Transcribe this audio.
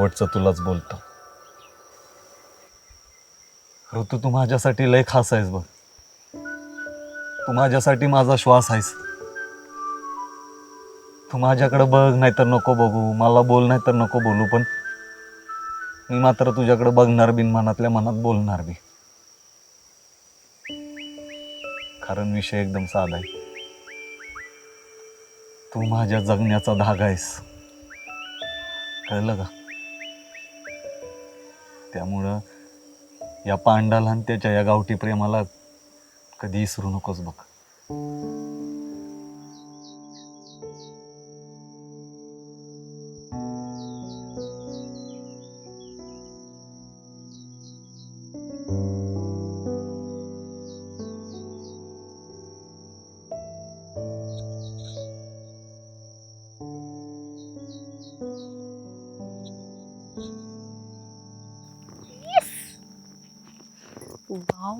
शेवटचं तुलाच बोलतो. ऋतू, तू माझ्यासाठी लय खास आहेस बघ. तू माझ्यासाठी माझा श्वास आहेस. तू माझ्याकडे बघ नाही तर नको बघू, मला बोल नाही तर नको बोलू, पण मी मात्र तुझ्याकडे बघणार बिन मनातल्या मनात बोलणार बी. कारण विषय एकदम साधा आहे. तू माझ्या जगण्याचा धागा आहेस, कळलं का? त्यामुळं या पांडाला आणि त्याच्या या गावठी प्रेमाला कधी विसरू नकोस बघ. वाव.